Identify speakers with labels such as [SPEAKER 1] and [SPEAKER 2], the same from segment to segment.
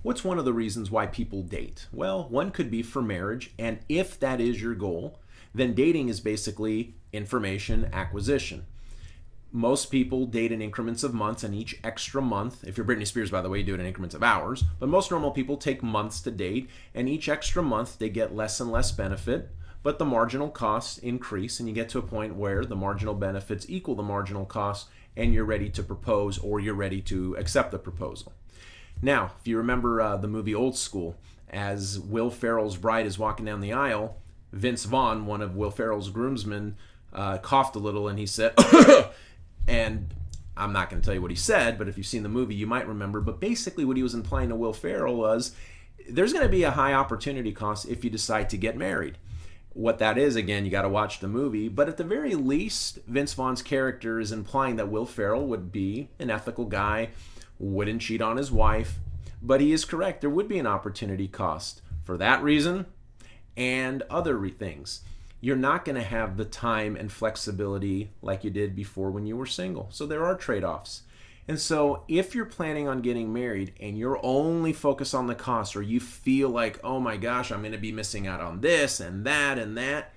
[SPEAKER 1] What's one of the reasons why people date? Well, one could be for marriage, and if that is your goal, then dating is basically information acquisition. Most people date in increments of months, and each extra month, if you're Britney Spears, by the way, you do it in increments of hours, but most normal people take months to date, and each extra month they get less and less benefit, but the marginal costs increase, and you get to a point where the marginal benefits equal the marginal costs, and you're ready to propose or you're ready to accept the proposal. Now, if you remember the movie Old School, as Will Ferrell's bride is walking down the aisle, Vince Vaughn, one of Will Ferrell's groomsmen, coughed a little and he said, and I'm not going to tell you what he said, but if you've seen the movie, you might remember. But basically what he was implying to Will Ferrell was, there's going to be a high opportunity cost if you decide to get married. What that is, again, you got to watch the movie. But at the very least, Vince Vaughn's character is implying that Will Ferrell would be an ethical guy, wouldn't cheat on his wife. But he is correct. There would be an opportunity cost for that reason and other things. You're not going to have the time and flexibility like you did before when you were single. So there are trade-offs. And so if you're planning on getting married and you're only focused on the cost, or you feel like, oh my gosh, I'm going to be missing out on this and that,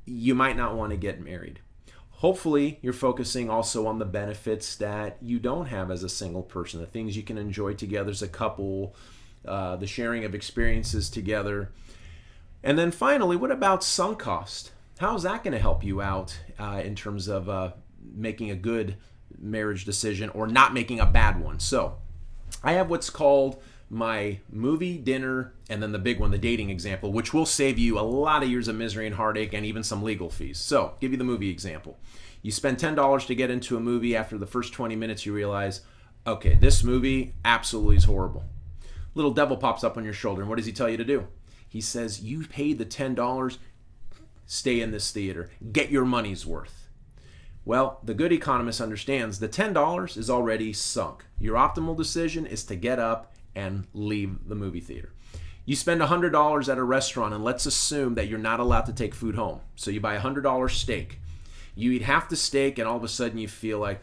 [SPEAKER 1] you might not want to get married. Hopefully you're focusing also on the benefits that you don't have as a single person, the things you can enjoy together as a couple, the sharing of experiences together. And then finally, what about sunk cost? How's that going to help you out in terms of making a good marriage decision or not making a bad one? So I have what's called my movie, dinner, and then the big one, the dating example, which will save you a lot of years of misery and heartache and even some legal fees. So give you the movie example. You spend $10 to get into a movie. After the first 20 minutes, you realize, okay, this movie absolutely is horrible. Little devil pops up on your shoulder, and what does he tell you to do? He says, you paid the $10, stay in this theater, get your money's worth. Well, the good economist understands the $10 is already sunk. Your optimal decision is to get up and leave the movie theater. You spend $100 at a restaurant, and let's assume that you're not allowed to take food home. So you buy a $100 steak. You eat half the steak, and all of a sudden you feel like,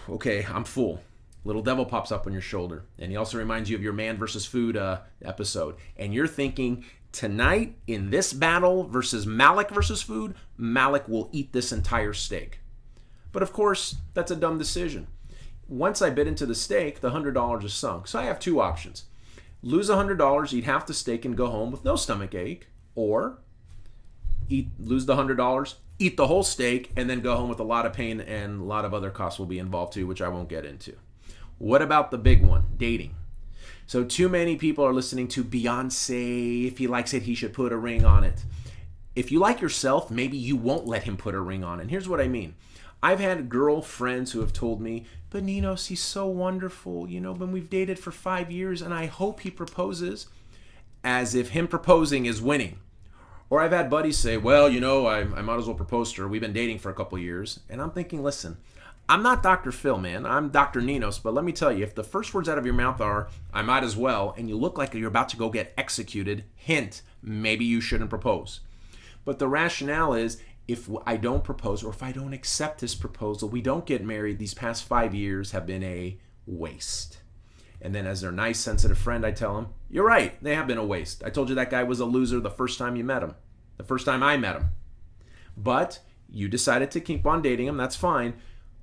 [SPEAKER 1] okay, I'm full. Little devil pops up on your shoulder. And he also reminds you of your man versus food episode. And you're thinking, tonight in this battle versus Malek versus food, Malek will eat this entire steak. But of course, that's a dumb decision. Once I bit into the steak, the $100 is sunk. So I have two options. Lose $100, eat half the steak, and go home with no stomach ache. Or lose the $100, eat the whole steak, and then go home with a lot of pain, and a lot of other costs will be involved too, which I won't get into. What about the big one, dating? So too many people are listening to Beyonce. If he likes it, he should put a ring on it. If you like yourself, maybe you won't let him put a ring on it. And here's what I mean. I've had girlfriends who have told me, but Ninos, he's so wonderful, but we've dated for 5 years and I hope he proposes, as if him proposing is winning. Or I've had buddies say, well, I might as well propose to her. We've been dating for a couple years. And I'm thinking, listen, I'm not Dr. Phil, man. I'm Dr. Ninos. But let me tell you, if the first words out of your mouth are, I might as well, and you look like you're about to go get executed, hint, maybe you shouldn't propose. But the rationale is, if I don't propose or if I don't accept this proposal, we don't get married, these past 5 years have been a waste. And then as their nice, sensitive friend, I tell them, you're right, they have been a waste. I told you that guy was a loser the first time you met him, the first time I met him. But you decided to keep on dating him, that's fine.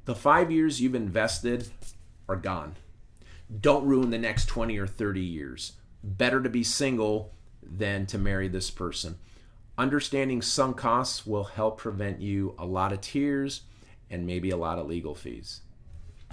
[SPEAKER 1] The 5 years you've invested are gone. Don't ruin the next 20 or 30 years. Better to be single than to marry this person. Understanding sunk costs will help prevent you a lot of tears and maybe a lot of legal fees.